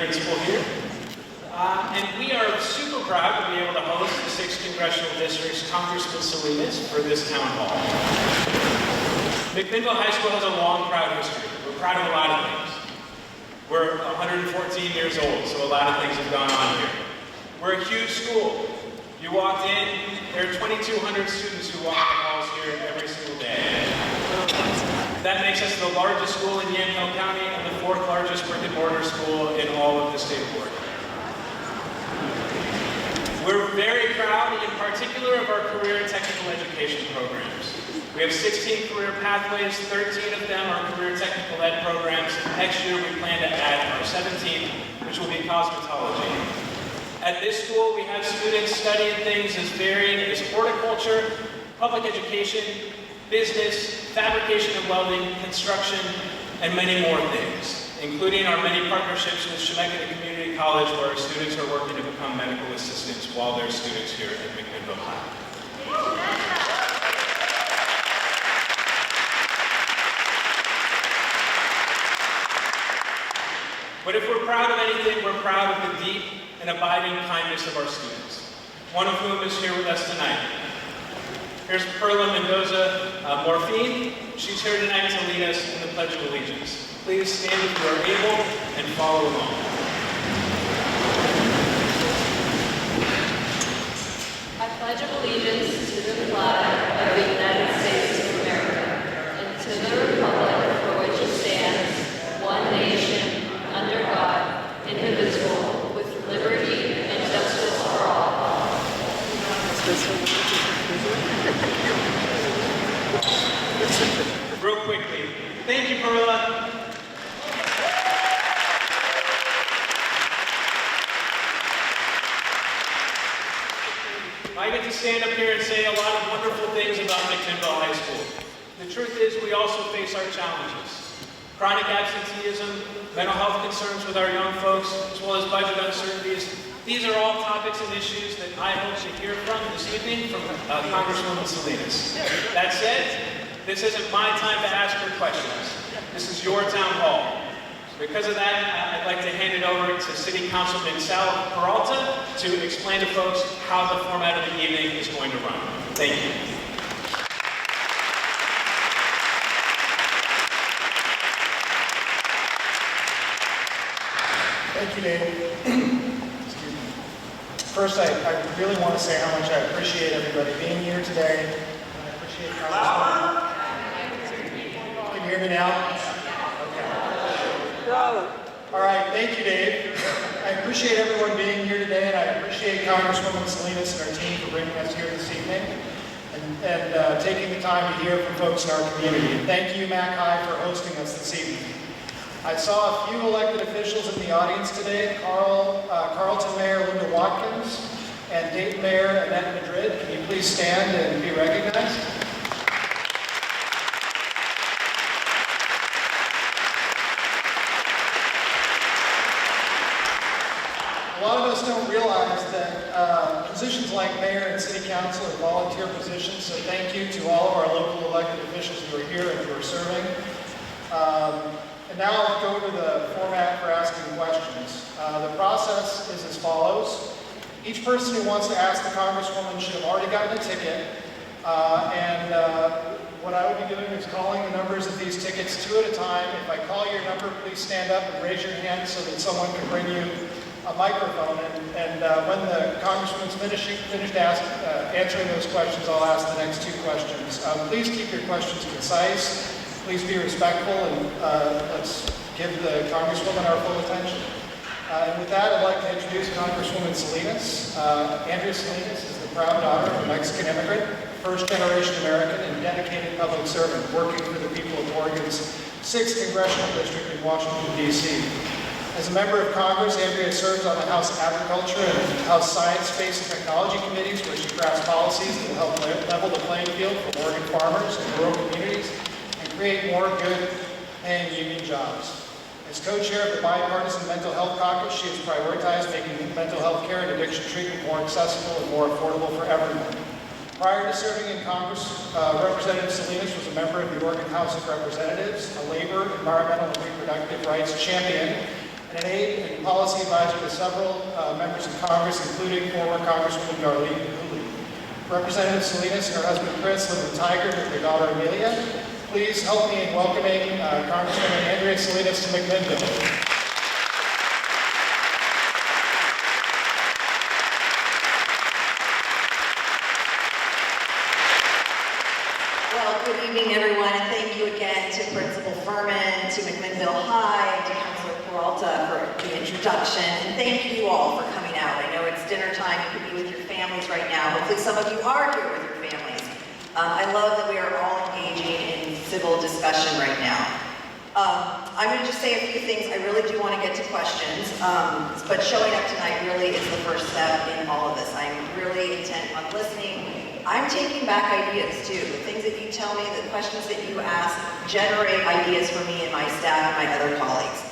principal here. And we are super proud to be able to host the 6th Congressional District's Congressman Salinas for this town hall. McMinnville High School has a long, proud history. We're proud of a lot of things. We're 114 years old, so a lot of things have gone on here. We're a huge school. You walked in, there are 2,200 students who walk the halls here every single day. That makes us the largest school in Yamhill County and the 4th largest brick-and-mortar school in all of the state of Oregon. We're very proud, in particular, of our career and technical education programs. We have 16 career pathways, 13 of them are career technical ed programs. Next year, we plan to add our 17th, which will be cosmetology. At this school, we have students studying things as varied as horticulture, public education, business, fabrication and welding, construction, and many more things, including our many partnerships with Chemeketa Community College, where our students are working to become medical assistants while they're students here at McMinnville High. But if we're proud of anything, we're proud of the deep and abiding kindness of our students, one of whom is here with us tonight. Here's Perla Mendoza-Morphine. She's here tonight to lead us in the Pledge of Allegiance. Please stand if you are able and follow along. I pledge allegiance to the flag of the United States of America and to the republic for which it stands, one nation, under God, indivisible, with liberty and justice for all. Real quickly, thank you, Perla. I get to stand up here and say a lot of wonderful things about McMinnville High School. The truth is, we also face our challenges. Chronic absenteeism, mental health concerns with our young folks, as well as budget uncertainties. These are all topics and issues that I hope to hear from this evening from Congresswoman Salinas. That said, this isn't my time to ask her questions. This is your town hall. Because of that, I'd like to hand it over to City Councilman Sal Peralta to explain to folks how the format of the evening is going to run. Thank you. Thank you, Dave. Excuse me. First, I really want to say how much I appreciate everybody being here today. I appreciate Congresswoman. Can you hear me now? Okay. All right, thank you, Dave. I appreciate everyone being here today, and I appreciate Congresswoman Salinas and our team for bringing us here this evening and taking the time to hear from folks in our community. Thank you, Mac High, for hosting us this evening. I saw a few elected officials in the audience today, Carlton Mayor Linda Watkins and Dayton Mayor Annette Madrid. Can you please stand and be recognized? A lot of us don't realize that positions like mayor and city council are volunteer positions, so thank you to all of our local elected officials who are here and who are serving. And now I'll go to the format for asking questions. The process is as follows. Each person who wants to ask the Congresswoman should have already gotten a ticket. What I will be doing is calling the numbers of these tickets 2 at a time. If I call your number, please stand up and raise your hand so that someone can bring you a microphone. And when the Congresswoman's finished answering those questions, I'll ask the next 2 questions. Please keep your questions concise. Please be respectful, and let's give the Congresswoman our full attention. And with that, I'd like to introduce Congresswoman Salinas. Andrea Salinas is the proud daughter of a Mexican immigrant, first-generation American, and dedicated public servant working for the people of Oregon's 6th Congressional District in Washington, D.C. As a member of Congress, Andrea serves on the House Agriculture and House Science, Space, and Technology committees, where she crafts policies that will help level the playing field for Oregon farmers and rural communities, create more good-paying union jobs. As co-chair of the Bipartisan Mental Health Caucus, she has prioritized making mental health care and addiction treatment more accessible and more affordable for everyone. Prior to serving in Congress, Representative Salinas was a member of the Oregon House of Representatives, a labor, environmental, and reproductive rights champion, and an aide and policy advisor to several members of Congress, including former Congresswoman Darlene Cooley. Representative Salinas and her husband Chris live in Tigard with their daughter Amelia. Please help me in welcoming Congresswoman Andrea Salinas to McMinnville. Good evening, everyone, and thank you again to Principal Furman, to McMinnville High, and to Councilor Peralta for the introduction, and thank you all for coming out. I know it's dinner time, you could be with your families right now. Hopefully some of you are here with your families. I love that we are all engaging in civil discussion right now. I'm going to just say a few things. I really do want to get to questions, but showing up tonight really is the first step in all of this. I'm really intent on listening. I'm taking back ideas too. The things that you tell me, the questions that you ask generate ideas for me and my staff and my other colleagues.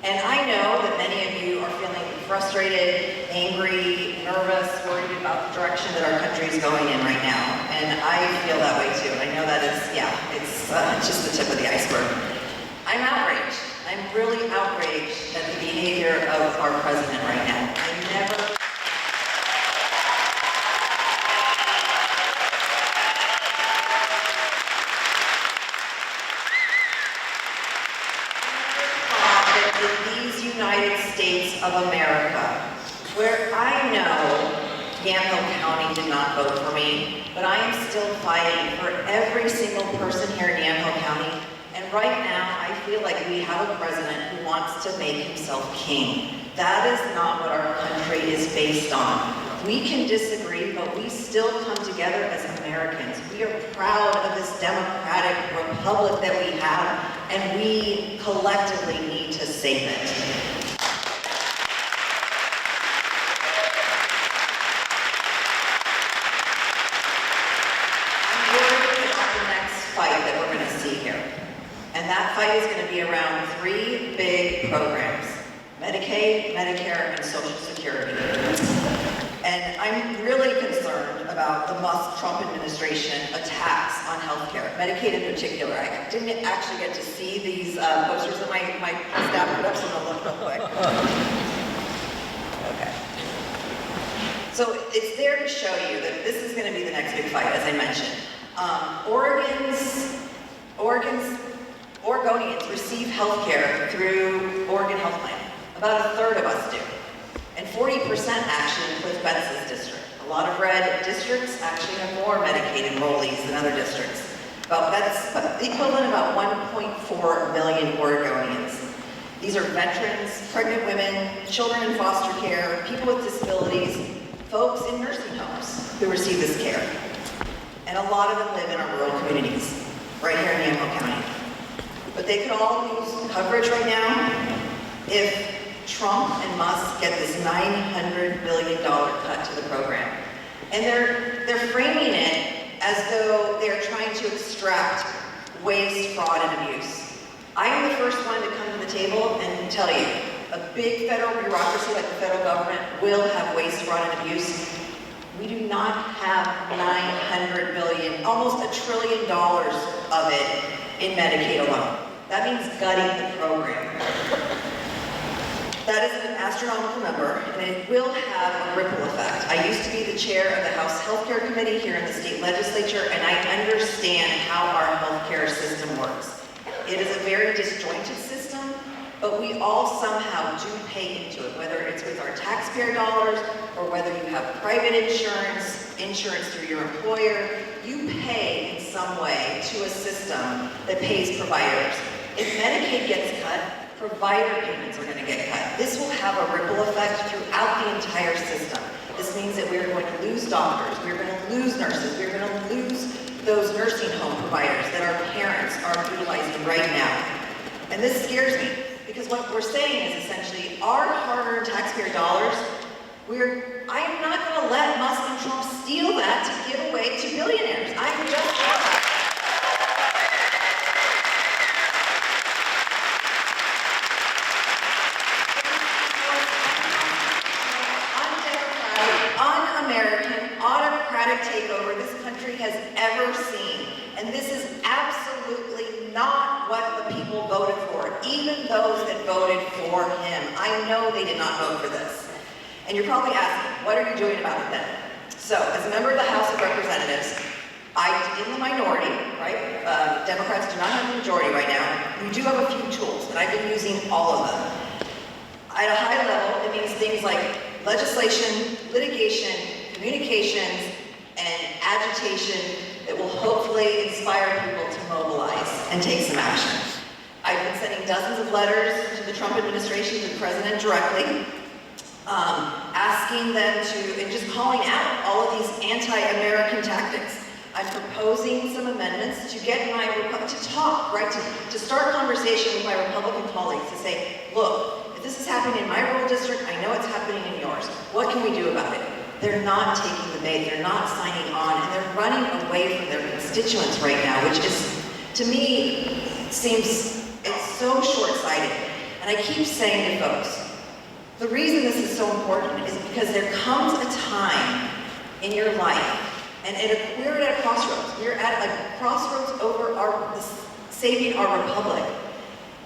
And I know that many of you are feeling frustrated, angry, nervous, worried about the direction that our country is going in right now. And I feel that way too. I know that it's just the tip of the iceberg. I'm outraged. I'm really outraged at the behavior of our president right now. United States of America, where I know Yamhill County did not vote for me, but I am still fighting for every single person here in Yamhill County. And right now, I feel like we have a president who wants to make himself king. That is not what our country is based on. We can disagree, but we still come together as Americans. We are proud of this democratic republic that we have, and we collectively need to save it. Fight that we're going to see here. And that fight is going to be around three big programs: Medicaid, Medicare, and Social Security. And I'm really concerned about the Musk-Trump administration attacks on healthcare, Medicaid in particular. I didn't actually get to see these posters that my staff put up, so I'm going to look real quick. Okay. So it's there to show you that this is going to be the next big fight, as I mentioned. Oregonians receive health care through Oregon Health Plan. About a third of us do. And 40% actually includes Betsy's district. A lot of red districts actually have more Medicaid enrollees than other districts. But that's the equivalent of about 1.4 million Oregonians. These are veterans, pregnant women, children in foster care, people with disabilities, folks in nursing homes who receive this care. And a lot of them live in our rural communities, right here in Yamhill County. But they could all use coverage right now if Trump and Musk get this $900 billion cut to the program. And they're framing it as though they're trying to extract waste, fraud, and abuse. I am the first one to come to the table and tell you, a big federal bureaucracy like the federal government will have waste, fraud, and abuse. We do not have $900 billion, almost $1 trillion of it in Medicaid alone. That means gutting the program. That is an astronomical number, and it will have a ripple effect. I used to be the chair of the House Healthcare Committee here in the state legislature, and I understand how our healthcare system works. It is a very disjointed system, but we all somehow do pay into it, whether it's with our taxpayer dollars or whether you have private insurance through your employer. You pay in some way to a system that pays providers. If Medicaid gets cut, provider payments are going to get cut. This will have a ripple effect throughout the entire system. This means that we're going to lose doctors, we're going to lose nurses, we're going to lose those nursing home providers that our parents are utilizing right now. And this scares me, because what we're saying is essentially our hard-earned taxpayer dollars, I am not going to let Musk and Trump steal that to give away to billionaires. I'm just takeover this country has ever seen. And this is absolutely not what the people voted voted for, even those that voted for him. I know they did not vote for this. And you're probably asking, what are you doing about it then? So, as a member of the House of Representatives, in the minority, right? Democrats do not have the majority right now. We do have a few tools, and I've been using all of them. At a high level, it means things like legislation, litigation, communications, and agitation that will hopefully inspire people to mobilize and take some action. I've been sending dozens of letters to the Trump administration, to the president directly, asking them to, and just calling out all of these anti-American tactics. I'm proposing some amendments to get to talk, right, to start conversation with my Republican colleagues to say, look, if this is happening in my rural district, I know it's happening in yours. What can we do about it? They're not taking the bait, they're not signing on, and they're running away from their constituents right now, which is, to me, seems, it's so short-sighted. And I keep saying to folks, the reason this is so important is because there comes a time in your life, and we're at a crossroads. We're at a crossroads over saving our republic.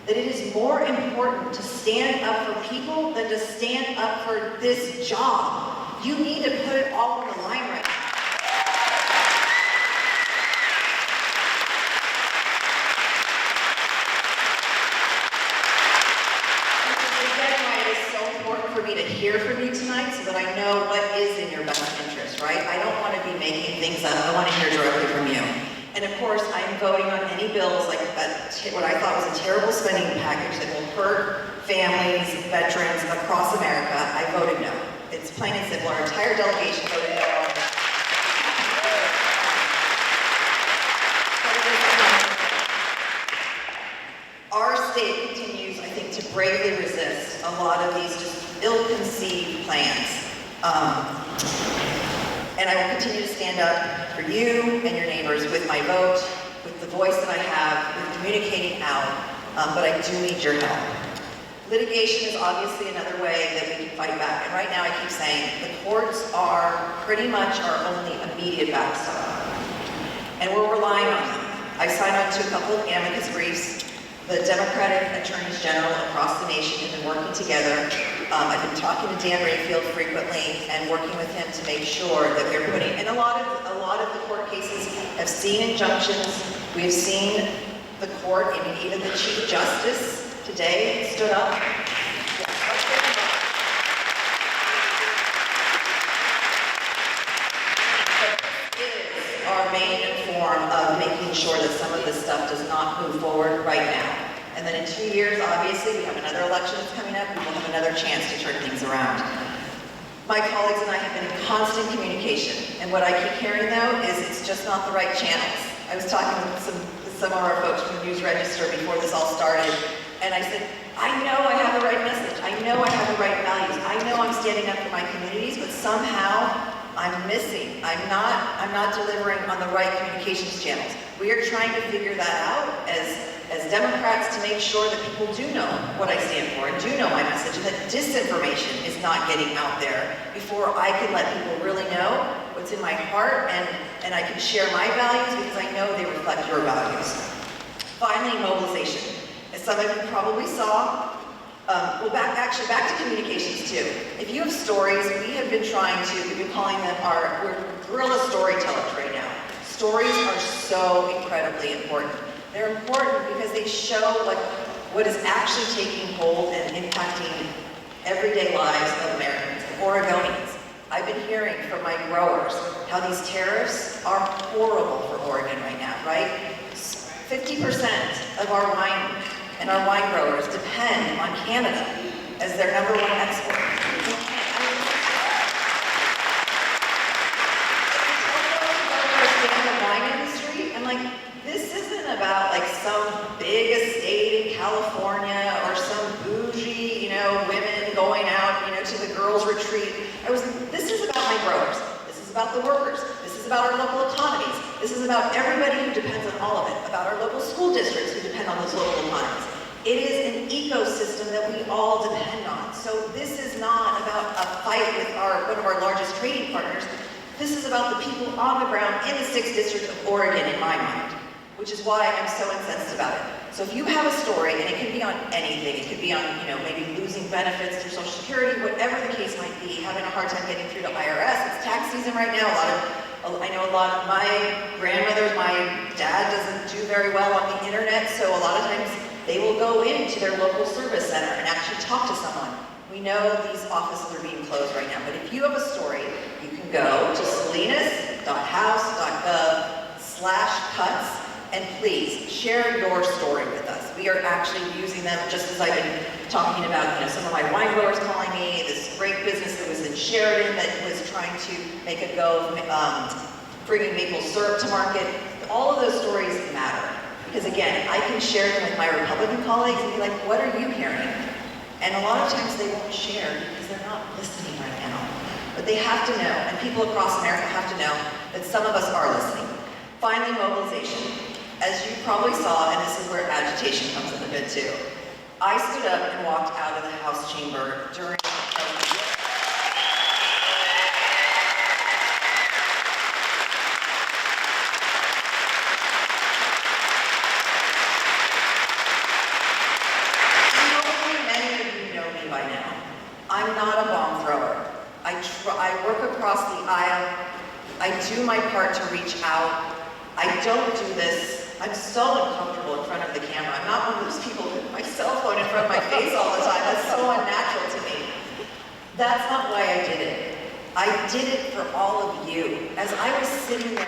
That it is more important to stand up for people than to stand up for this job. You need to put it all on the line right now. Again, why it is so important for me to hear from you tonight so that I know what is in your best interest, right? I don't want to be making things up. I want to hear directly from you. And of course, I'm voting on any bills like what I thought was a terrible spending package that will hurt families, veterans across America. I voted no. It's plain and simple. Our entire delegation voted no. Our state continues, I think, to bravely resist a lot of these just ill-conceived plans. And I will continue to stand up for you and your neighbors with my vote, with the voice that I have, with communicating out, but I do need your help. Litigation is obviously another way that we can fight back, and right now I keep saying the courts are pretty much our only immediate backstop, and we're relying on them. I signed on to a couple of amicus briefs. The Democratic Attorneys General across the nation have been working together. I've been talking to Dan Rayfield frequently and working with him to make sure that we're putting, and a lot of the court cases have seen injunctions. We've seen the court, I mean, even the Chief Justice today stood up. Our main form of making sure that some of this stuff does not move forward right now. And then in 2 years, obviously, we have another election that's coming up, we will have another chance to turn things around. My colleagues and I have been in constant communication, and what I keep hearing, though, is it's just not the right channels. I was talking with some of our folks from the News Register before this all started, and I said, I know I have the right message, I know I have the right values, I know I'm standing up for my communities, but somehow I'm missing. I'm not delivering on the right communications channels. We are trying to figure that out as Democrats to make sure that people do know what I stand for and do know my message, and that disinformation is not getting out there before I can let people really know what's in my heart, and I can share my values because I know they reflect your values. Finally, mobilization. As some of you probably saw, back to communications too. If you have stories, we've been calling them we're guerrilla storytellers right now. Stories are so incredibly important. They're important because they show what is actually taking hold and impacting everyday lives of Americans, Oregonians. I've been hearing from my growers how these tariffs are horrible for Oregon right now, right? 50% of our wine growers depend on Canada as their #1 export. The wine industry, I'm like, this isn't about some big estate in California or some bougie, women going out, to the girls' retreat. This is about my growers. This is about the workers. This is about our local economies. This is about everybody who depends on all of it, about our local school districts who depend on those local economies. It is an ecosystem that we all depend on. So this is not about a fight with one of our largest trading partners. This is about the people on the ground in the 6th District of Oregon, in my mind, which is why I'm so incensed about it. So if you have a story, and it could be on anything, it could be on, maybe losing benefits through Social Security, whatever the case might be, having a hard time getting through to IRS. It's tax season right now. I know a lot of my grandmothers, my dad doesn't do very well on the internet, so a lot of times they will go into their local service center and actually talk to someone. We know these offices are being closed right now, but if you have a story, you can go to salinas.house.gov/cuts, and please share your story with us. We are actually using them, just as I've been talking about, some of my wine growers calling me, this great business that was in Sheridan that was trying to make a go of bringing maple syrup to market. All of those stories matter. Because again, I can share them with my Republican colleagues and be like, what are you hearing? And a lot of times they won't share because they're not listening right now. But they have to know, and people across America have to know that some of us are listening. Finally, mobilization. As you probably saw, and this is where agitation comes in a bit too, I stood up and walked out of the House chamber during I'm not a bomb thrower. I work across the aisle. I do my part to reach out. I don't do this. I'm so uncomfortable in front of the camera. I'm not one of those people with my cell phone in front of my face all the time. That's so unnatural to me. That's not why I did it. I did it for all of you. As I was sitting there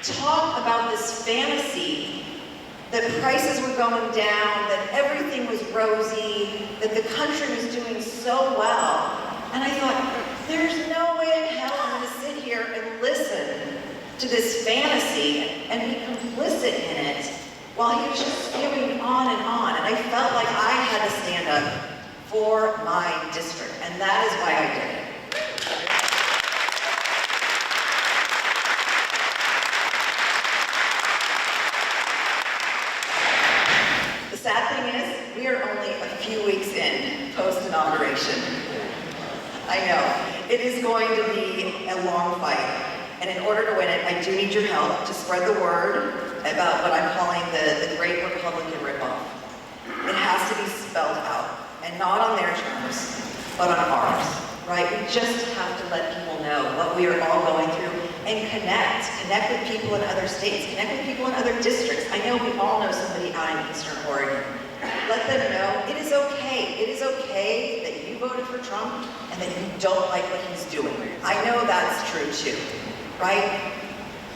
talk about this fantasy that prices were going down, that everything was rosy, that the country was doing so well. And I thought, there's no way in hell I'm going to sit here and listen to this fantasy and be complicit in it while he was just spewing on and on. And I felt like I had to stand up for my district, and that is why I did it. The sad thing is, we are only a few weeks in post-inauguration. I know, it is going to be a long fight. And in order to win it, I do need your help to spread the word about what I'm calling the Great Republican Ripoff. It has to be spelled out, and not on their terms, but on ours, right? We just have to let people know what we are all going through and connect with people in other states, connect with people in other districts. I know we all know somebody out in Eastern Oregon. Let them know it is okay. It is okay that you voted for Trump and that you don't like what he's doing. I know that's true too, right?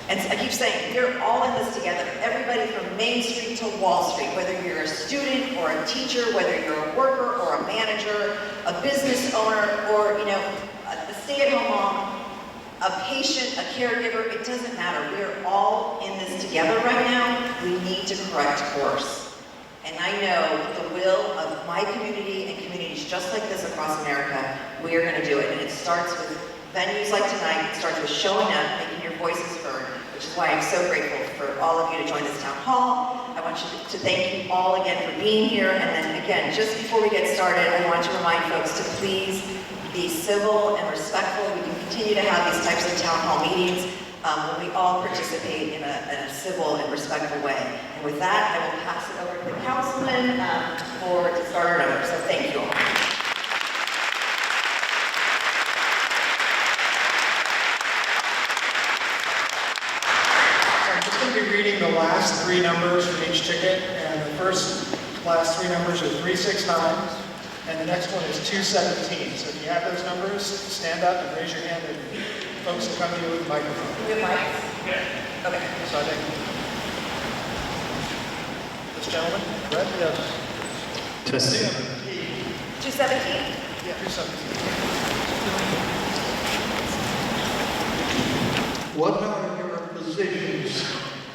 And I keep saying, we're all in this together. Everybody from Main Street to Wall Street, whether you're a student or a teacher, whether you're a worker or a manager, a business owner, or a stay-at-home mom, a patient, a caregiver, it doesn't matter. We are all in this together right now. We need to correct course. And I know the will of my community and communities just like this across America, we are going to do it. And it starts with venues like tonight. It starts with showing up, making your voices heard, which is why I'm so grateful for all of you to join this town hall. I want you to thank you all again for being here. And then again, just before we get started, I want to remind folks to please be civil and respectful. We can continue to have these types of town hall meetings when we all participate in a civil and respectful way. And with that, I will pass it over to the councilman to start our number. So thank you all. So I'm just going to be reading the last three numbers from each ticket, and the last three numbers are 369. And the next one is 217. So if you have those numbers, stand up and raise your hand, and folks will come to you with a microphone. You have mics? Yeah. Okay. So I think this gentleman, Brett? Yes. Testing. 217? Yeah, 217. What are your positions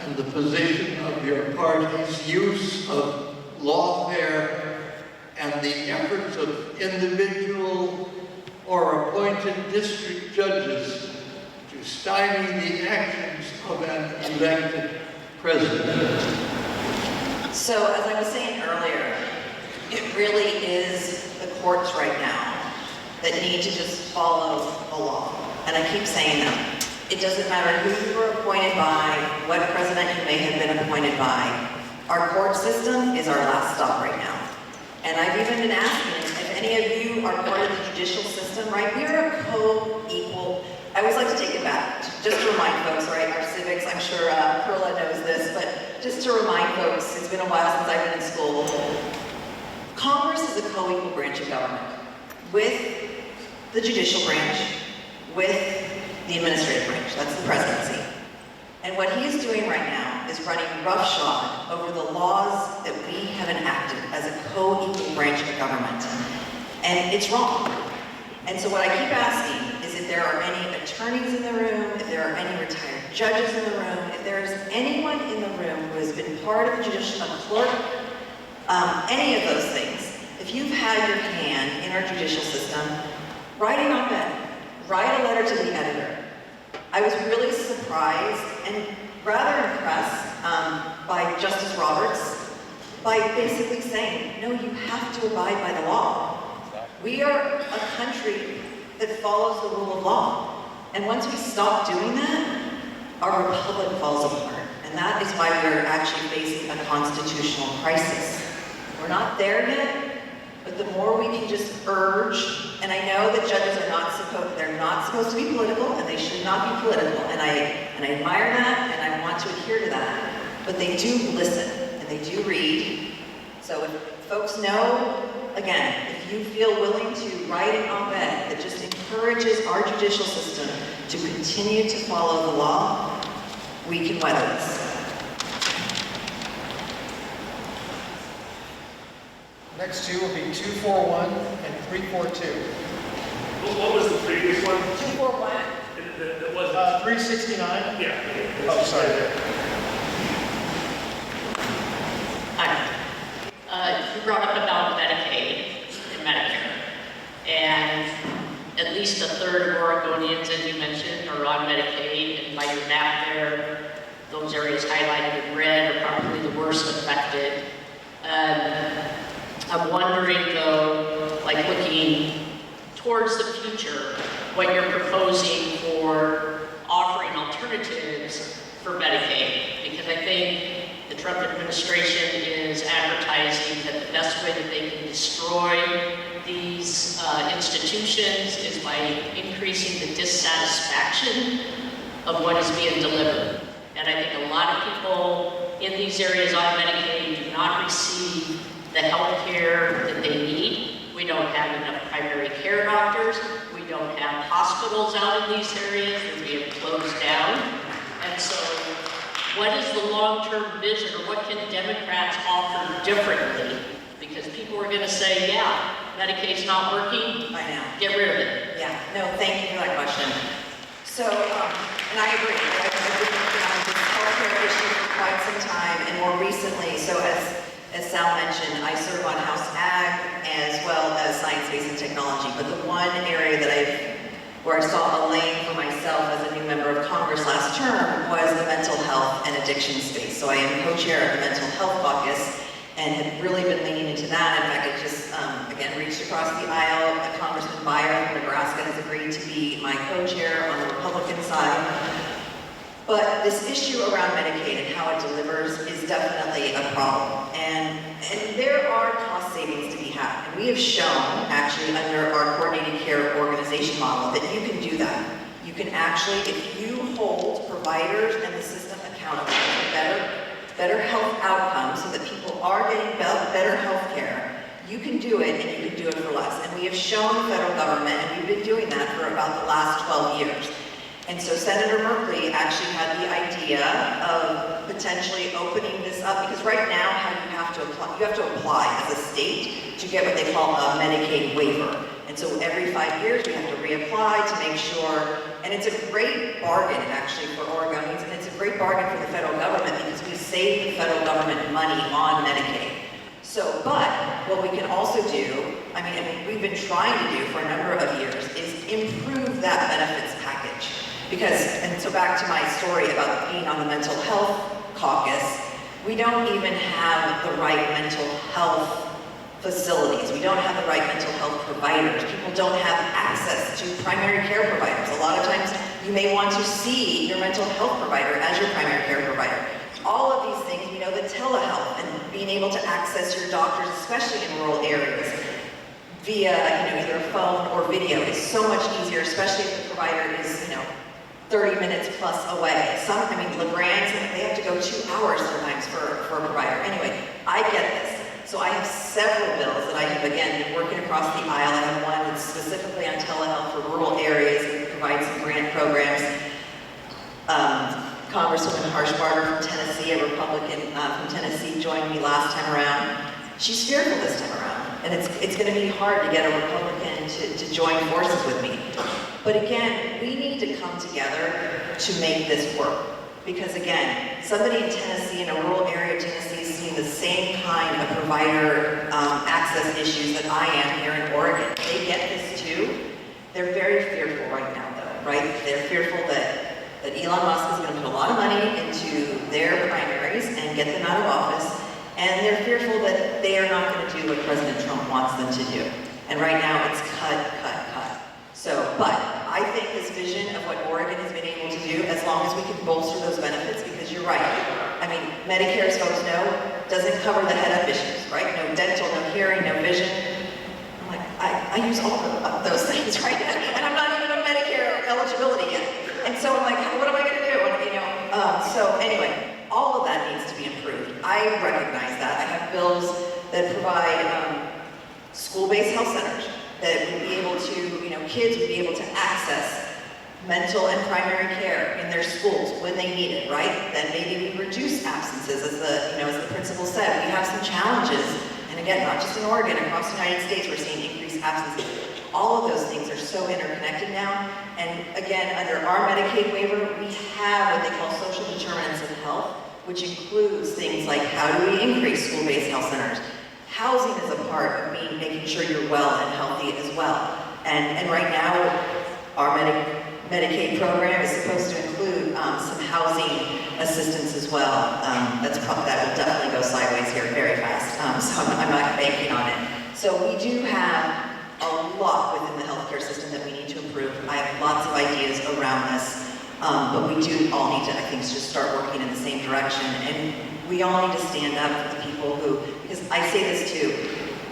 and the position of your party's use of lawfare and the efforts of individual or appointed district judges to stymie the actions of an elected president? So, as I was saying earlier, it really is the courts right now that need to just follow the law. And I keep saying that. It doesn't matter who you were appointed by, what president you may have been appointed by. Our court system is our last stop right now. And I've even been asking if any of you are part of the judicial system, right? We are a co-equal. I always like to take it back, just to remind folks, right? Our civics, I'm sure Perla knows this, but just to remind folks, it's been a while since I've been in school. Congress is a co-equal branch of government with the judicial branch, with the administrative branch. That's the presidency. And what he is doing right now is running roughshod over the laws that we have enacted as a co-equal branch of government. And it's wrong. And so what I keep asking is if there are any attorneys in the room, if there are any retired judges in the room, if there is anyone in the room who has been part of the judicial, a clerk, any of those things, if you've had your hand in our judicial system, write an op-ed, write a letter to the editor. I was really surprised and rather impressed by Justice Roberts by basically saying, no, you have to abide by the law. We are a country that follows the rule of law. And once we stop doing that, our republic falls apart. And that is why we're actually facing a constitutional crisis. We're not there yet, but the more we can just urge, and I know that judges are they're not supposed to be political, and they should not be political, and I admire that, and I want to adhere to that, but they do listen, and they do read. So if folks know, again, if you feel willing to write an op-ed that just encourages our judicial system to continue to follow the law, we can weather this. Next two will be 241 and 342. What was the previous one? 241. That was 369? yeah. Oh, sorry. Hi. You brought up about Medicaid and Medicare. And at least a third of Oregonians, as you mentioned, are on Medicaid. And by your map there, those areas highlighted in red are probably the worst affected. I'm wondering though, like looking towards the future, what you're proposing for offering alternatives for Medicaid. Because I think the Trump administration is advertising that the best way that they can destroy these institutions is by increasing the dissatisfaction of what is being delivered. And I think a lot of people in these areas on Medicaid do not receive the health care that they need. We don't have enough primary care doctors. We don't have hospitals out in these areas. They're being closed down. And so what is the long-term vision, or what can Democrats offer differently? Because people are going to say, yeah, Medicaid's not working. I know. Get rid of it. Yeah, no, thank you for that question. So, and I agree. I've been working on this healthcare issue for quite some time, and more recently, so as Sal mentioned, I serve on House Ag as well as Science, Space, and Technology. But the one area that where I saw a lane for myself as a new member of Congress last term was the mental health and addiction space. So I am co-chair of the Mental Health Caucus and have really been leaning into that. In fact, I just, again, reached across the aisle. Congressman Beyer from Nebraska has agreed to be my co-chair on the Republican side. But this issue around Medicaid and how it delivers is definitely a problem. And there are cost savings to be had. And we have shown, actually, under our coordinated care organization model, that you can do that. You can actually, if you hold providers and the system accountable for better health outcomes so that people are getting better health care, you can do it, and you can do it for less. And we have shown the federal government, and we've been doing that for about the last 12 years. And so Senator Merkley actually had the idea of potentially opening this up, because right now how you have to apply as a state to get what they call a Medicaid waiver. And so every 5 years we have to reapply to make sure, and it's a great bargain actually for Oregonians, and it's a great bargain for the federal government because we save the federal government money on Medicaid. So, but what we can also do, I mean we've been trying to do for a number of years, is improve that benefits package. Because, and so back to my story about being on the Mental Health Caucus, we don't even have the right mental health facilities. We don't have the right mental health providers. People don't have access to primary care providers. A lot of times You may want to see your mental health provider as your primary care provider. All of these things, we know that telehealth and being able to access your doctors, especially in rural areas, via either a phone or video is so much easier, especially if the provider is 30 minutes plus away. LeGrand's, they have to go 2 hours sometimes for a provider. Anyway, I get this. So I have several bills that I have, again, been working across the aisle. I have one that's specifically on telehealth for rural areas and provides some grant programs. Congresswoman Harshbarger from Tennessee, a Republican from Tennessee, joined me last time around. She's fearful this time around. And it's going to be hard to get a Republican to join forces with me. But again, we need to come together to make this work. Because again, somebody in Tennessee, in a rural area of Tennessee, is seeing the same kind of provider access issues that I am here in Oregon. They get this too. They're very fearful right now though, right? They're fearful that Elon Musk is going to put a lot of money into their primaries and get them out of office. And they're fearful that they are not going to do what President Trump wants them to do. And right now it's cut, cut, cut. But I think this vision of what Oregon has been able to do, as long as we can bolster those benefits, because you're right. Medicare, as folks know, doesn't cover the head-up issues, right? No dental, no hearing, no vision. I'm like, I use all of those things, right? And I'm not even on Medicare eligibility yet. And so I'm like, what am I going to do? So anyway, all of that needs to be improved. I recognize that. I have bills that provide school-based health centers that would be able to, kids would be able to access mental and primary care in their schools when they need it, right? Then maybe we reduce absences, as the principal said. We have some challenges, and again, not just in Oregon, across the United States, we're seeing increased absences. All of those things are so interconnected now, and again, under our Medicaid waiver, we have what they call social determinants of health, which includes things like how do we increase school-based health centers. Housing is a part of making sure you're well and healthy as well. And right now, our Medicaid program is supposed to include some housing assistance as well. That will definitely go sideways here very fast, so I'm not banking on it. So we do have a lot within the healthcare system that we need to improve. I have lots of ideas around this, but we do all need to, I think, just start working in the same direction. And we all need to stand up for the people who, because I say this too,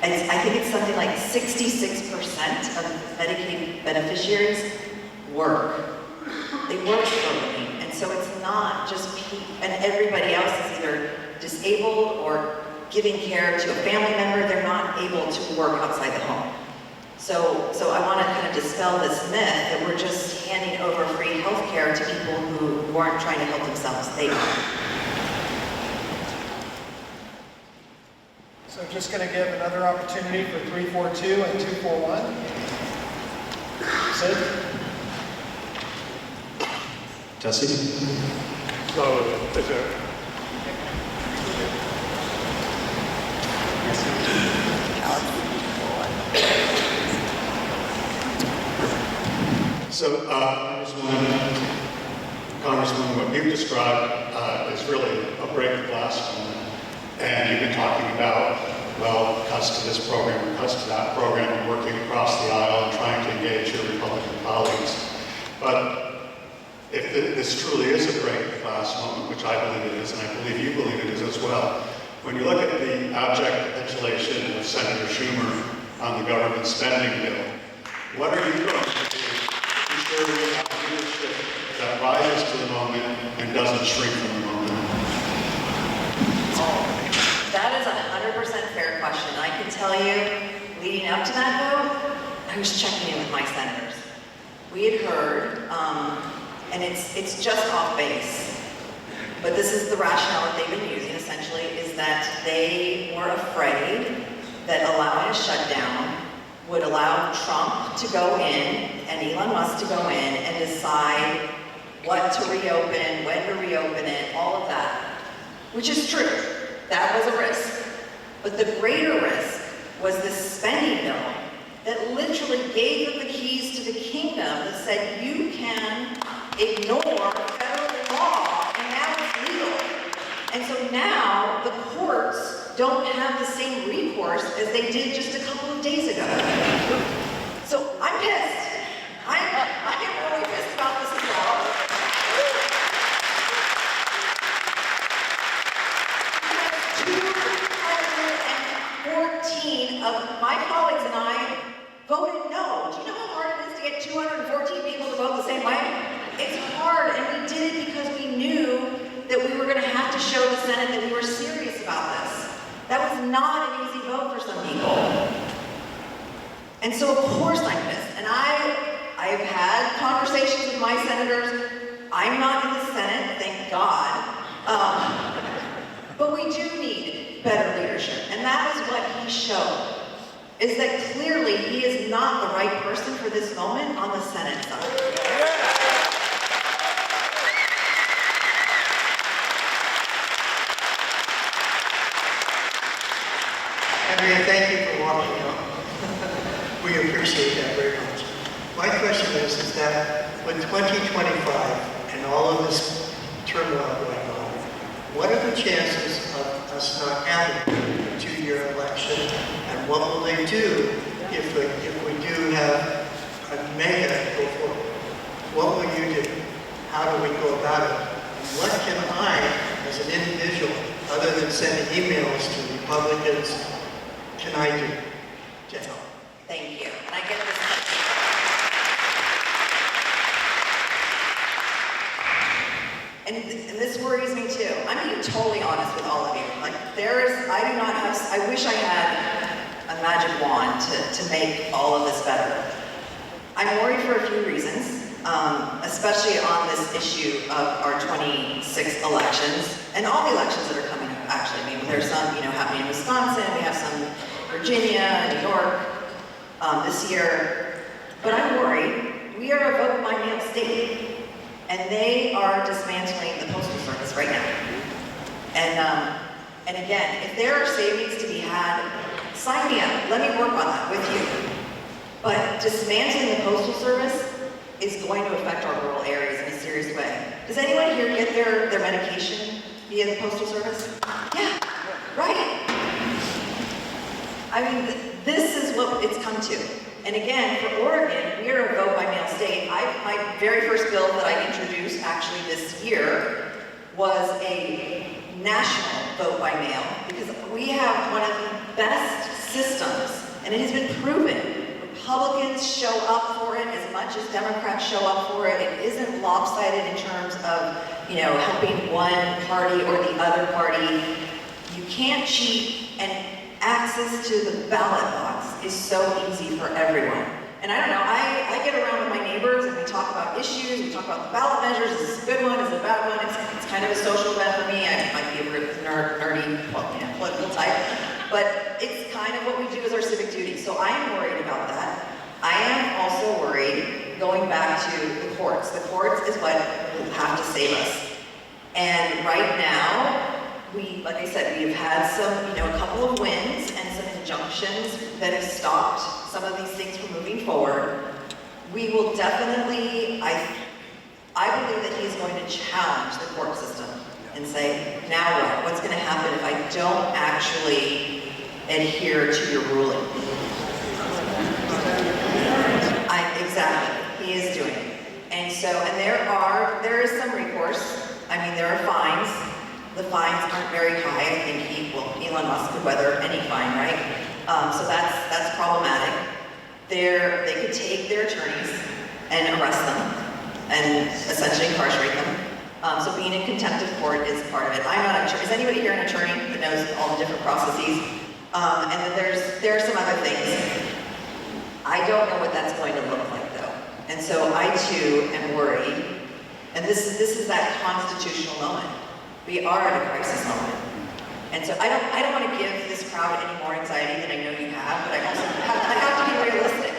I think it's something like 66% of Medicaid beneficiaries work. They work for a living. And so it's not just people, and everybody else is either disabled or giving care to a family member. They're not able to work outside the home. So I want to kind of dispel this myth that we're just handing over free health care to people who aren't trying to help themselves. They are. So just going to give another opportunity for 342 and 241. Sid? Jesse? So, is there? So, Congresswoman, what you've described is really a break of glass moment. And you've been talking about, well, cuts to this program or cuts to that program, and working across the aisle and trying to engage your Republican colleagues. But if this truly is a break of glass moment, which I believe it is, and I believe you believe it is as well, when you look at the abject capitulation of Senator Schumer on the government spending bill, what are you going to do to ensure we have leadership that rises to the moment and doesn't shrink from the moment? That is a 100% fair question. I can tell you, leading up to that vote, I was checking in with my senators. We had heard, and it's just off base, but this is the rationale that they've been using essentially, is that they were afraid that allowing a shutdown would allow Trump to go in and Elon Musk to go in and decide what to reopen, when to reopen it, all of that, which is true. That was a risk. But the greater risk was this spending bill that literally gave them the keys to the kingdom that said you can ignore federal law and now it's legal. And so now the courts don't have the same recourse as they did just a couple of days ago. So I'm pissed. I am really pissed about this as well. of my colleagues and I voted no. Do you know how hard it is to get 214 people to vote the same way? It's hard, and we did it because we knew that we were going to have to show the Senate that we were serious about this. That was not an easy vote for some people. And so of course I'm pissed. And I have had conversations with my senators. I'm not in the Senate, thank God. But we do need better leadership. And that is what he showed, is that clearly he is not the right person for this moment on the Senate side. Andrea, thank you for walking up. We appreciate that very much. My question is that with 2025 and all of this turmoil going on, what are the chances of us not having a two-year election? And what will they do if we do have a mega go forward? What will you do? How do we go about it? And what can I, as an individual, other than sending emails to Republicans, can I do to help? Thank you. And I get this. And this worries me too. I'm being totally honest with all of you. Like I wish I had a magic wand to make all of this better. I'm worried for a few reasons, especially on this issue of our 26 elections and all the elections that are coming up, actually. I mean, there's some, happening in Wisconsin, we have some in Virginia, New York, this year. But I'm worried. We are a vote by mail state. And they are dismantling the Postal Service right now. And again, if there are savings to be had, sign me up. Let me work on that with you. But dismantling the Postal Service is going to affect our rural areas in a serious way. Does anyone here get their medication via the Postal Service? Yeah, right. I mean, this is what it's come to. And again, for Oregon, we are a vote-by-mail state. My very first bill that I introduced actually this year was a national vote-by-mail because we have one of the best systems, and it has been proven. Republicans show up for it as much as Democrats show up for it. It isn't lopsided in terms of, helping one party or the other party. You can't cheat, and access to the ballot box is so easy for everyone. And I don't know, I get around with my neighbors and we talk about issues, we talk about the ballot measures, is this a good one, is it a bad one? It's kind of a social event for me. I might be a nerdy, political type, but it's kind of what we do as our civic duty. So I am worried about that. I am also worried going back to the courts. The courts is what will have to save us. And right now, like I said, we've had some, a couple of wins and some injunctions that have stopped some of these things from moving forward. We will definitely, I believe that he's going to challenge the court system and say, now what? What's going to happen if I don't actually adhere to your ruling? Exactly, he is doing it. And so, and there is some recourse. I mean, there are fines. The fines aren't very high. I think Elon Musk could weather any fine, right? So that's problematic. They could take their attorneys and arrest them and essentially incarcerate them. So being in contempt of court is part of it. I'm not an attorney. Is anybody here an attorney that knows all the different processes? And then there are some other things. I don't know what that's going to look like though. And so I too am worried. And this is that constitutional moment. We are at a crisis moment. And so I don't want to give this crowd any more anxiety than I know you have, but I have to be realistic.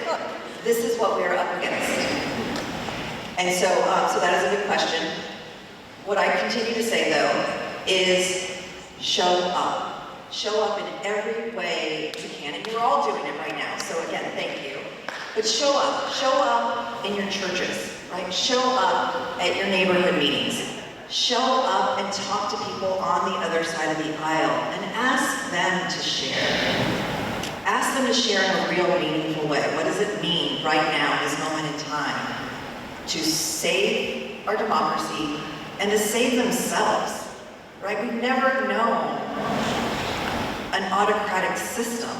This is what we are up against. And so that is a good question. What I continue to say though is show up. Show up in every way you can. And you're all doing it right now. So again, thank you. But show up. Show up in your churches, right? Show up at your neighborhood meetings. Show up and talk to people on the other side of the aisle and ask them to share. Ask them to share in a real meaningful way. What does it mean right now, this moment in time, to save our democracy and to save themselves, right? We've never known an autocratic system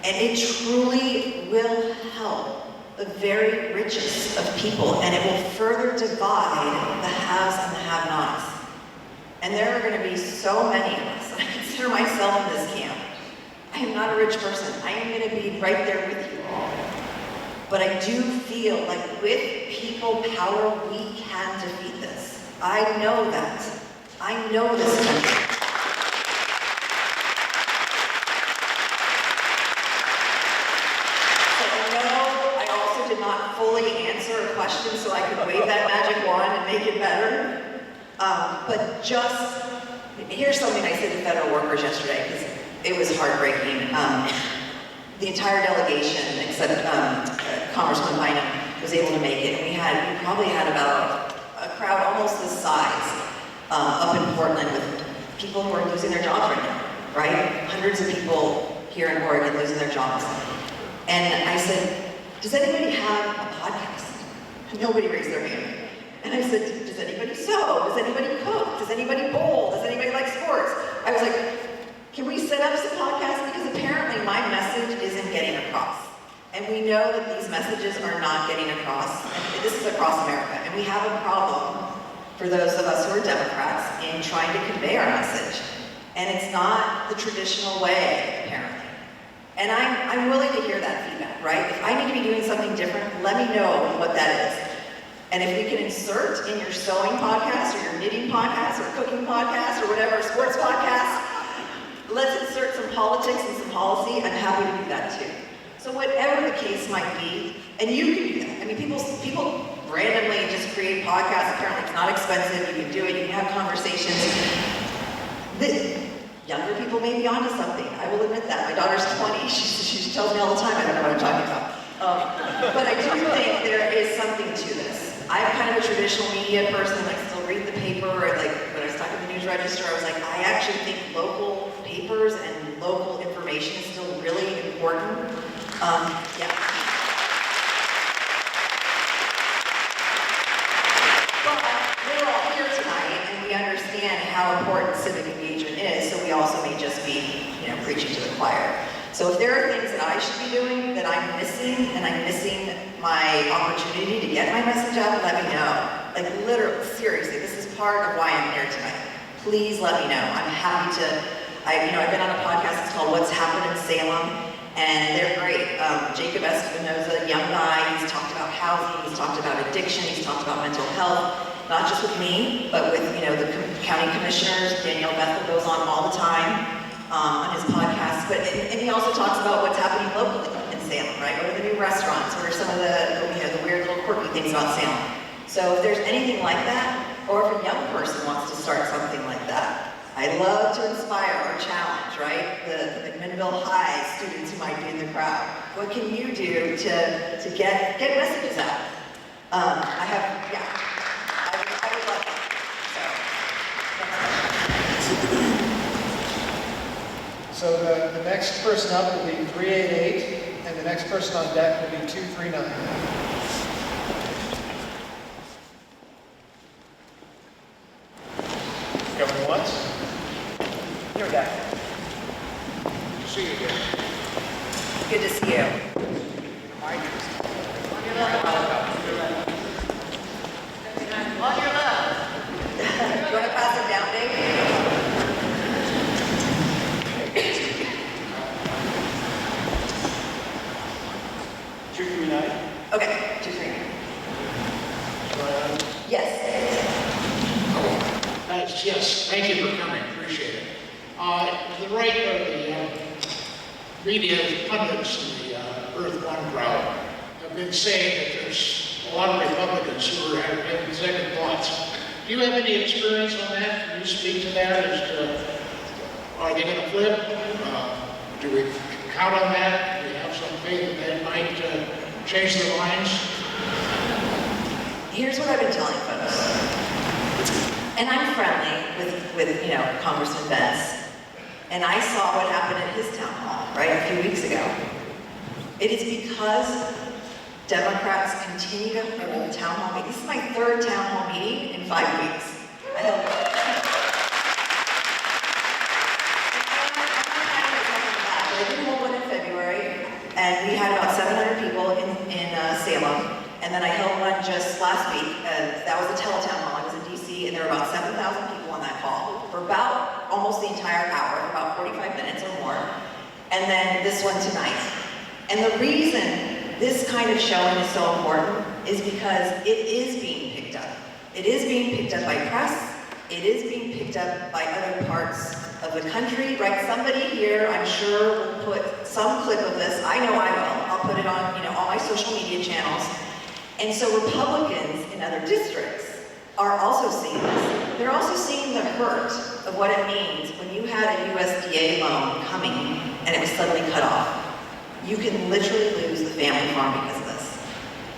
And it truly will help the very richest of people, and it will further divide the haves and the have-nots. And there are going to be so many of us, and I consider myself in this camp. I am not a rich person. I am going to be right there with you all. But I do feel like with people power, we can defeat this. I know that. I know this country. So I know I also did not fully answer a question so I could wave that magic wand and make it better. But just, here's something I said to federal workers yesterday, because it was heartbreaking. The entire delegation, except Congressman Bynum, was able to make it. And we probably had about a crowd almost this size up in Portland with people who are losing their jobs right now, right? Hundreds of people here in Oregon losing their jobs. And I said, does anybody have a podcast? Nobody raised their hand. And I said, does anybody sew? Does anybody cook? Does anybody bowl? Does anybody like sports? I was like, can we set up some podcasts? Because apparently my message isn't getting across. And we know that these messages are not getting across. And this is across America. And we have a problem for those of us who are Democrats in trying to convey our message. And it's not the traditional way, apparently. And I'm willing to hear that feedback, right? If I need to be doing something different, let me know what that is. And if we can insert in your sewing podcast or your knitting podcast or cooking podcast or whatever, sports podcast, let's insert some politics and some policy. I'm happy to do that too. So whatever the case might be, and you can do that. I mean, people randomly just create podcasts. Apparently it's not expensive. You can do it. You can have conversations. The younger people may be onto something. I will admit that. My daughter's 20. She tells me all the time, I don't know what I'm talking about. But I do think there is something to this. I'm kind of a traditional media person. I still read the paper. Like when I was talking to the News Register, I was like, I actually think local papers and local information is still really important. Yeah. But we're all here tonight, and we understand how important civic engagement is. So we also may just be, preaching to the choir. So if there are things that I should be doing that I'm missing, and I'm missing my opportunity to get my message out, let me know. Like literally, seriously, this is part of why I'm here tonight. Please let me know. I'm happy to, I've been on a podcast, it's called What's Happened in Salem, and they're great. Jacob Espinoza, a young guy, he's talked about housing, he's talked about addiction, he's talked about mental health, not just with me, but with, the county commissioners. Danielle Bethel goes on all the time. On his podcast, and he also talks about what's happening locally in Salem, right? What are the new restaurants? What are some of the weird little quirky things about Salem? So if there's anything like that, or if a young person wants to start something like that, I love to inspire or challenge, right? The McMinnville High students who might be in the crowd. What can you do to get messages out? I would love that. So the next person up will be 388, and the next person on deck will be 239. Going once? You're back. Good to see you again. Good to see you. On your left. On your left. Do you want to pass it down, Dave? 239. Okay, 239. Yes. Yes, thank you for coming, appreciate it. The right of the media pundits in the Earth One crowd have been saying that there's a lot of Republicans who are having second thoughts. Do you have any experience on that? Can you speak to that as to, are they going to flip? Do we count on that? Do we have some faith that that might change their minds? Here's what I've been telling folks. And I'm friendly with Congressman Betts. And I saw what happened at his town hall, right, a few weeks ago. It is because Democrats continue to hold town hall meetings. This is my third town hall meeting in 5 weeks. I didn't hold one in February, and we had about 700 people in Salem. And then I held one just last week. That was a teletown hall. I was in DC, and there were about 7,000 people on that call for about almost the entire hour, about 45 minutes or more. And then this one tonight. And the reason this kind of showing is so important is because it is being picked up. It is being picked up by press. It is being picked up by other parts of the country, right? Somebody here, I'm sure, will put some clip of this. I know I will. I'll put it on, all my social media channels. And so Republicans in other districts are also seeing this. They're also seeing the hurt of what it means when you had a USDA loan coming and it was suddenly cut off. You can literally lose the family farm because of this.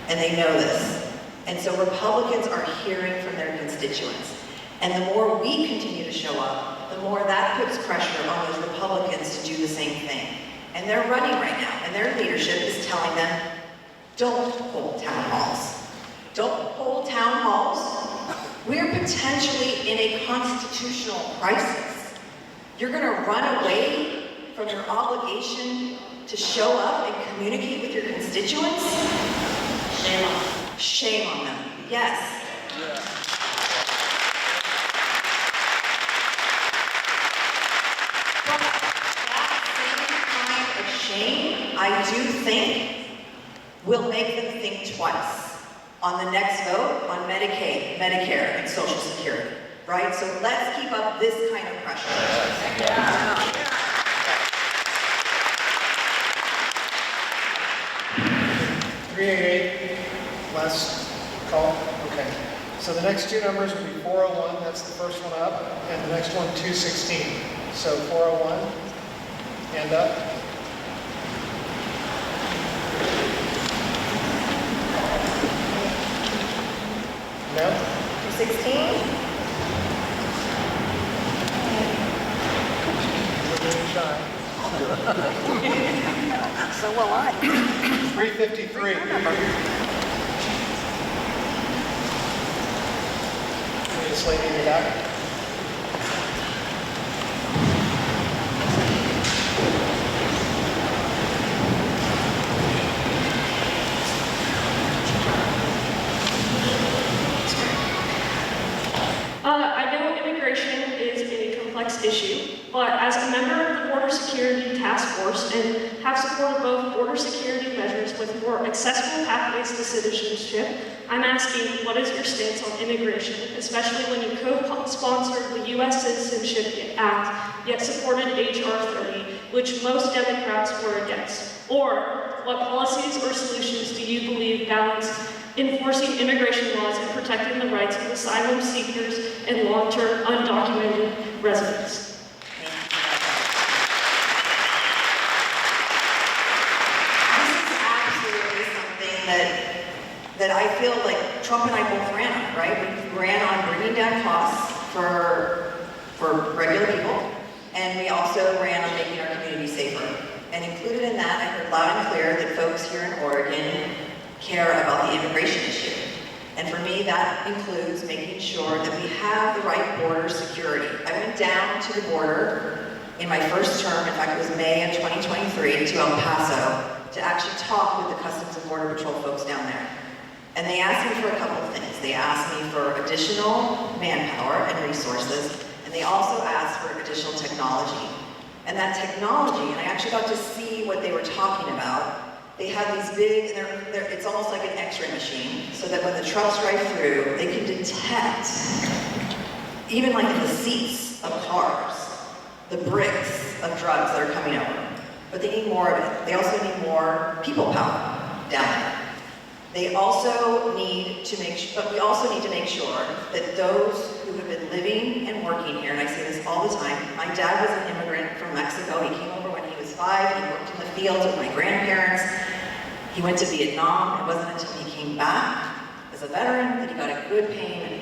And they know this. And so Republicans are hearing from their constituents. And the more we continue to show up, the more that puts pressure on those Republicans to do the same thing. And they're running right now, and their leadership is telling them, don't hold town halls. Don't hold town halls. We're potentially in a constitutional crisis. You're going to run away from your obligation to show up and communicate with your constituents? Shame on them. Shame on them, yes. Yeah. But that same kind of shame, I do think, will make them think twice on the next vote on Medicaid, Medicare, and Social Security, right? So let's keep up this kind of pressure. Yeah. 388, last call, okay. So the next two numbers will be 401, that's the first one up, and the next one 216. So 401, hand up. No? 216? We're shy. So will I. 353. This lady in the back. I know immigration is a complex issue, but as a member of the Border Security Task Force and have supported both border security measures with more accessible pathways to citizenship, I'm asking, what is your stance on immigration, especially when you co-sponsored the U.S. Citizenship Act, yet supported H.R. 30, which most Democrats were against? Or what policies or solutions do you believe balance enforcing immigration laws and protecting the rights of asylum seekers and long-term undocumented residents? This is absolutely something that I feel like Trump and I both ran on, right? We ran on bringing down costs for regular people, and we also ran on making our community safer. And included in that, I heard loud and clear that folks here in Oregon care about the immigration issue. And for me, that includes making sure that we have the right border security. I went down to the border in my first term, in fact it was May of 2023, to El Paso to actually talk with the Customs and Border Patrol folks down there. And they asked me for a couple of things. They asked me for additional manpower and resources, and they also asked for additional technology. And that technology, and I actually got to see what they were talking about. They have these big, and it's almost like an x-ray machine, so that when the trucks drive through, they can detect, even like in the seats of cars, the bricks of drugs that are coming over. But they need more of it. They also need more people power down there. They also need to but we also need to make sure that those who have been living and working here, and I say this all the time, my dad was an immigrant from Mexico. He came over when he was 5. He worked in the fields with my grandparents. He went to Vietnam. It wasn't until he came back as a veteran that he got a good paying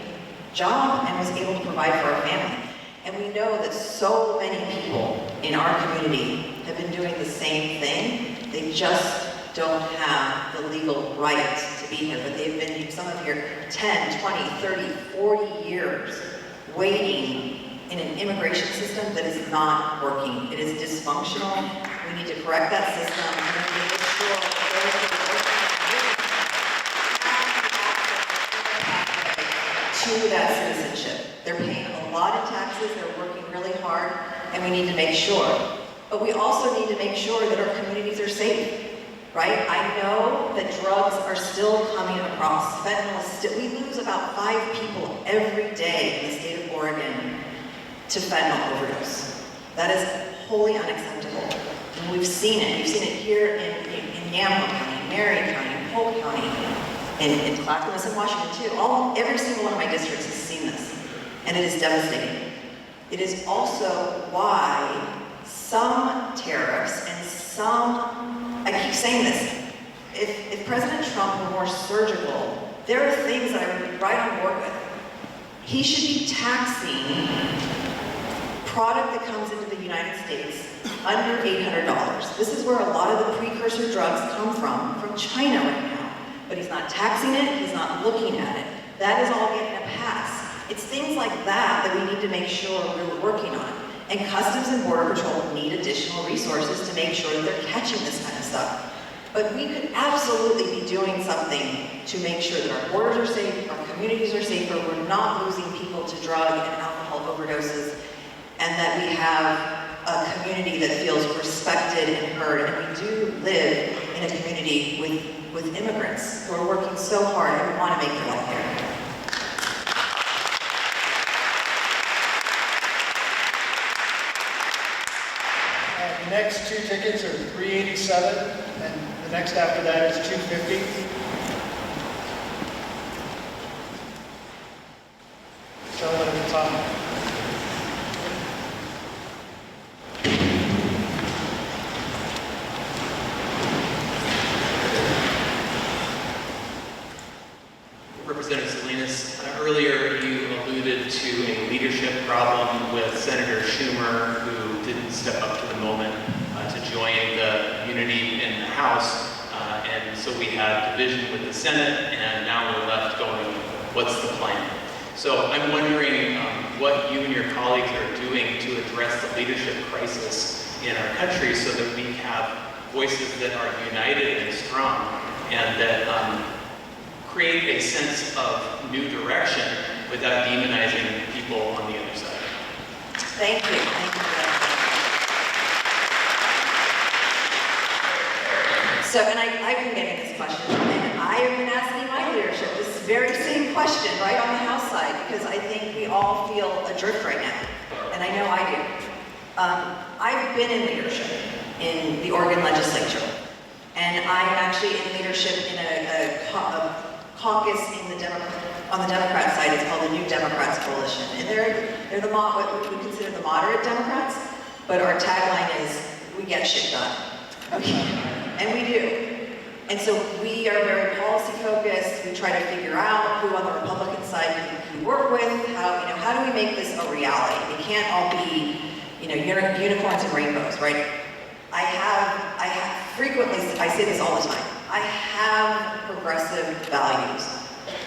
job and was able to provide for our family. And we know that so many people in our community have been doing the same thing. They just don't have the legal right to be here, but they've been, some of here, 10, 20, 30, 40 years waiting in an immigration system that is not working. It is dysfunctional. We need to correct that system and make sure that those who are working to that citizenship. They're paying a lot of taxes, they're working really hard, and we need to make sure. But we also need to make sure that our communities are safe, right? I know that drugs are still coming across. Fentanyl is still, we lose about 5 people every day in the state of Oregon to fentanyl overdose. That is wholly unacceptable. And we've seen it. We've seen it here in Yamaha County, Marion County, Polk County, in Clackamas and Washington too. Every single one of my districts has seen this, and it is devastating. It is also why some tariffs and some, I keep saying this, if President Trump were more surgical, there are things that I would be right on board with. He should be taxing product that comes into the United States under $800. This is where a lot of the precursor drugs come from China right now. But he's not taxing it, he's not looking at it. That is all getting a pass. It's things like that that we need to make sure we're working on. And Customs and Border Patrol need additional resources to make sure that they're catching this kind of stuff. But we could absolutely be doing something to make sure that our borders are safe, our communities are safer, we're not losing people to drug and alcohol overdoses, and that we have a community that feels respected and heard. And we do live in a community with immigrants who are working so hard and want to make their life here. The next 2 tickets are $387, and the next after that is $250. Gentlemen at the top. Representative Salinas, earlier you alluded to a leadership problem with Senator Schumer, who didn't step up to the moment to join the unity in the House, and so we had division with the Senate, and now we're left going, what's the plan? So I'm wondering what you and your colleagues are doing to address the leadership crisis in our country so that we have voices that are united and strong, and that create a sense of new direction without demonizing people on the other side. Thank you. Thank you for that. So, and I've been getting this question, and I have been asking my leadership this very same question right on the House side, because I think we all feel adrift right now, and I know I do. I've been in leadership in the Oregon legislature, and I'm actually in leadership in a caucus on the Democrat side. It's called the New Democrats Coalition, and they're what we consider the moderate Democrats, but our tagline is, we get shit done. And we do. And so we are very policy focused. We try to figure out who on the Republican side we work with, how do we make this a reality? It can't all be, unicorns and rainbows, right? I have frequently, I say this all the time, I have progressive values,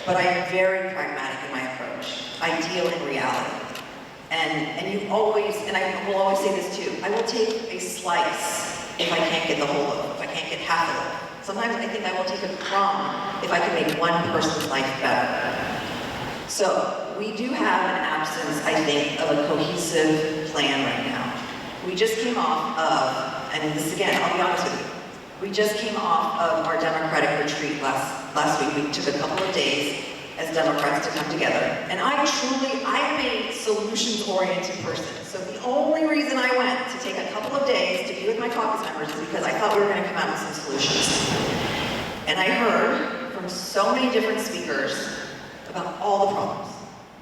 but I'm very pragmatic in my approach. I deal in reality. And you always, and I will always say this too, I will take a slice if I can't get the whole loaf, if I can't get half of it. Sometimes I think I will take a crumb if I can make one person's life better. So we do have an absence, I think, of a cohesive plan right now. We just came off of, and this again, I'll be honest with you, we just came off of our Democratic retreat last week. We took a couple of days as Democrats to come together. And I'm a solutions-oriented person. So the only reason I went to take a couple of days to be with my caucus members is because I thought we were going to come out with some solutions. And I heard from so many different speakers about all the problems.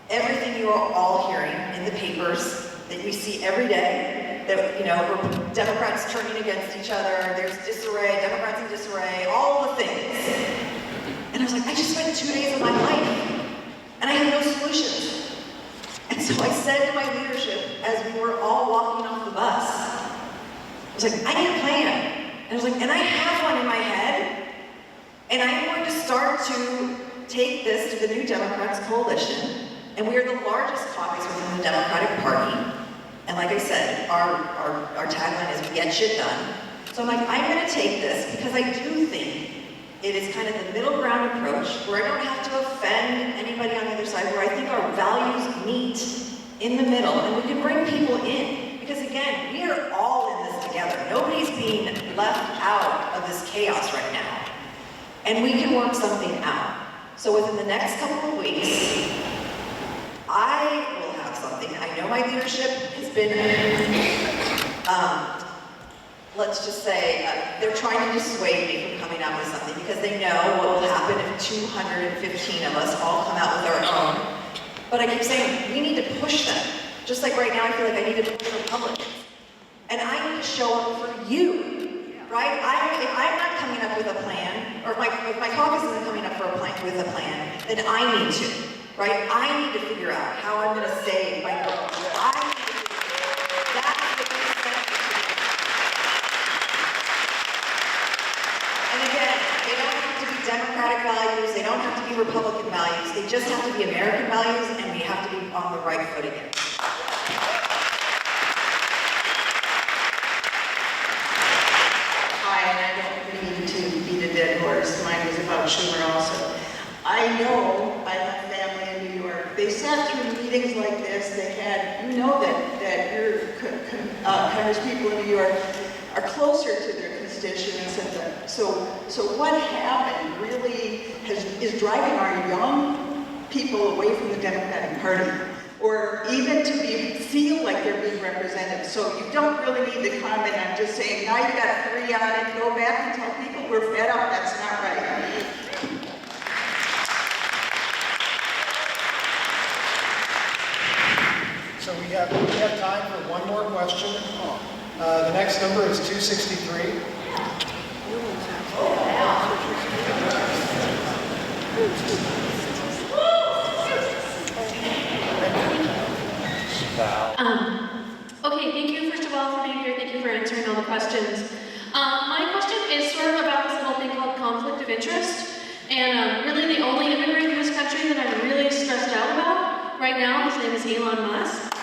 Everything you are all hearing in the papers that we see every day, that, Democrats turning against each other, there's disarray, Democrats in disarray, all the things. And I was like, I just spent 2 days of my life, and I had no solutions. And so I said to my leadership, as we were all walking off the bus, I was like, I need a plan. And I was like, and I have one in my head, and I'm going to start to take this to the New Democrats Coalition And we are the largest caucus within the Democratic Party. And like I said, our tagline is we get shit done. So I'm like, I'm gonna take this because I do think it is kind of the middle ground approach where I don't have to offend anybody on the other side, where I think our values meet in the middle and we can bring people in. Because again, we are all in this together. Nobody's being left out of this chaos right now. And we can work something out. So within the next couple of weeks, I will have something. I know my leadership has been, let's just say, they're trying to dissuade me from coming out with something because they know what will happen if 215 of us all come out with our own. But I keep saying, we need to push them. Just like right now, I feel like I need to push Republicans. And I need to show up for you, right? If I'm not coming up with a plan, or if my caucus isn't coming up with a plan, then I need to, right? I need to figure out how I'm going to save my girls. I need to figure out. That's what you said. And again, they don't have to be Democratic values, they don't have to be Republican values, they just have to be American values, and we have to be on the right foot again. Hi, and I don't mean to beat a dead horse, mine was about Schumer also. I know, I have family in New York, they sat through meetings like this, they had, you know that your congresspeople in New York are closer to their constituents, and so what happened really is driving our young people away from the Democratic Party, or even to feel like they're being represented. So you don't really need to comment. I'm just saying, now you got 3 on it, go back and tell people we're fed up. That's not right. So we have time for one more question. The next number is 263. Okay, thank you first of all for being here. Thank you for answering all the questions. My question is sort of about this little thing called conflict of interest. And really the only immigrant in this country that I'm really stressed out about right now, his name is Elon Musk.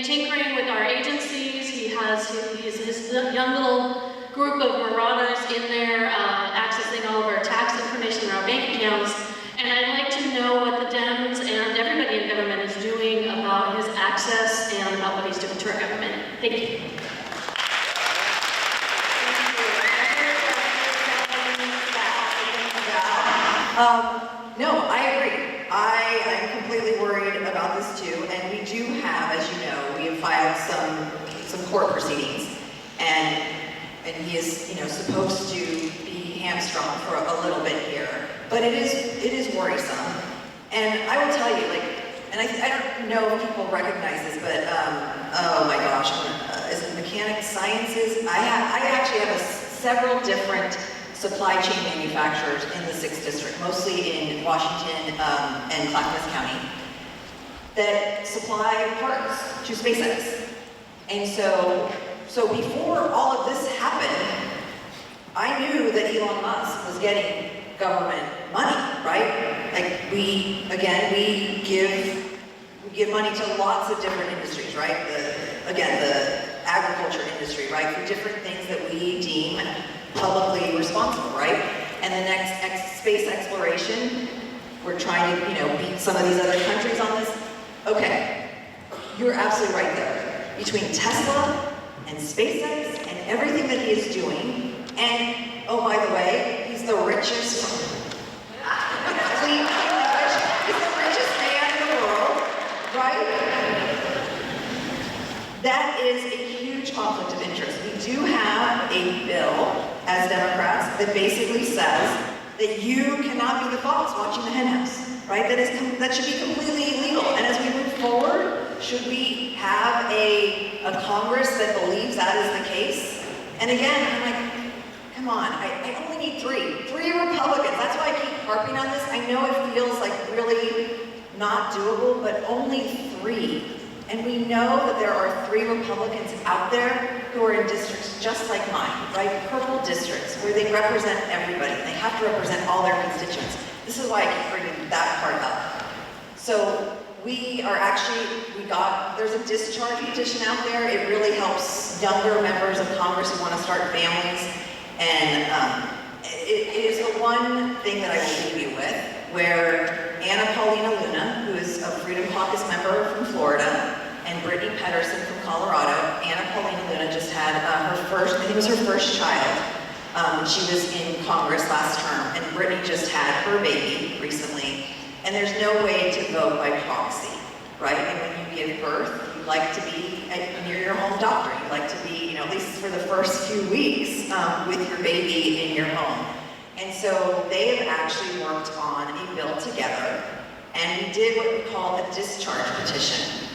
Tinkering with our agencies, he has his young little group of marauders in there accessing all of our tax information and our bank accounts. And I'd like to know what the Dems and everybody in government is doing about his access and about what he's doing to our government. Thank you. No, I agree. I am completely worried about this too, and we do have, as you know, we have filed some court proceedings, and he is, supposed to be hamstrung for a little bit here, but it is worrisome. And I will tell you, and I don't know if people recognize this, but oh my gosh, is it mechanics sciences? I actually have several different supply chain manufacturers in the 6th District, mostly in Washington and Clackamas County, that supply parts to SpaceX. And so before all of this happened, I knew that Elon Musk was getting government money, right? Like we give money to lots of different industries, right? The agriculture industry, right? For different things that we deem publicly responsible, right? And the next space exploration, we're trying to, beat some of these other countries on this. Okay, you're absolutely right there. Between Tesla and SpaceX and everything that he is doing, and oh, by the way, he's the richest, he's the richest man in the world, right? That is a huge conflict of interest. We do have a bill as Democrats that basically says that you cannot be the fox watching the henhouse, right? That should be completely illegal. And as we move forward, should we have a Congress that believes that is the case? And again, I'm like, come on, I only need three Republicans. That's why I keep harping on this. I know it feels like really not doable, but only 3. And we know that there are 3 Republicans out there who are in districts just like mine, right? Purple districts, where they represent everybody. They have to represent all their constituents. This is why I keep bringing that part up. So there's a discharge petition out there. It really helps younger members of Congress who want to start families. And it is the one thing that I will leave you with, where Anna Paulina Luna, who is a Freedom Caucus member from Florida, and Brittany Pedersen from Colorado. Anna Paulina Luna just had her first, I think it was her first child, when she was in Congress last term, and Brittany just had her baby recently. And there's no way to vote by proxy, right? And when you give birth, you like to be near your home doctor. You like to be, at least for the first few weeks, with your baby in your home. And so they have actually worked on a bill together, and we did what we call a discharge petition.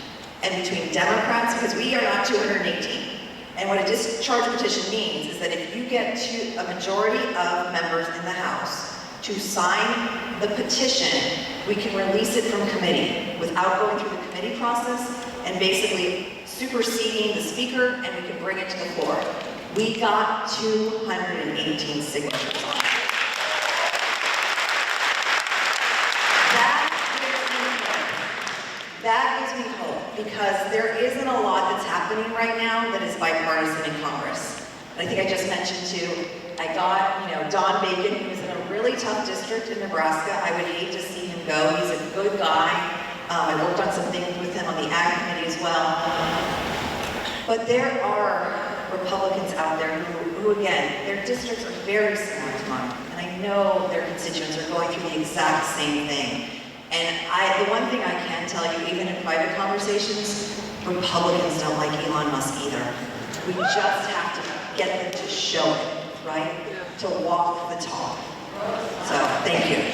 And between Democrats, because we are not 218, and what a discharge petition means is that if you get to a majority of members in the House to sign the petition, we can release it from committee without going through the committee process and basically superseding the speaker, and we can bring it to the floor. We got 218 signatures on it. That gives me hope, because there isn't a lot that's happening right now that is bipartisan in Congress. And I think I just mentioned too, I got, Don Bacon, who was in a really tough district in Nebraska. I would hate to see him go. He's a good guy. I worked on some things with him on the Ag Committee as well. But there are Republicans out there who again, their districts are very similar to mine. And I know their constituents are going through the exact same thing. And the one thing I can tell you, even in private conversations, Republicans don't like Elon Musk either. We just have to get them to show it, right? To walk the talk. So, thank you.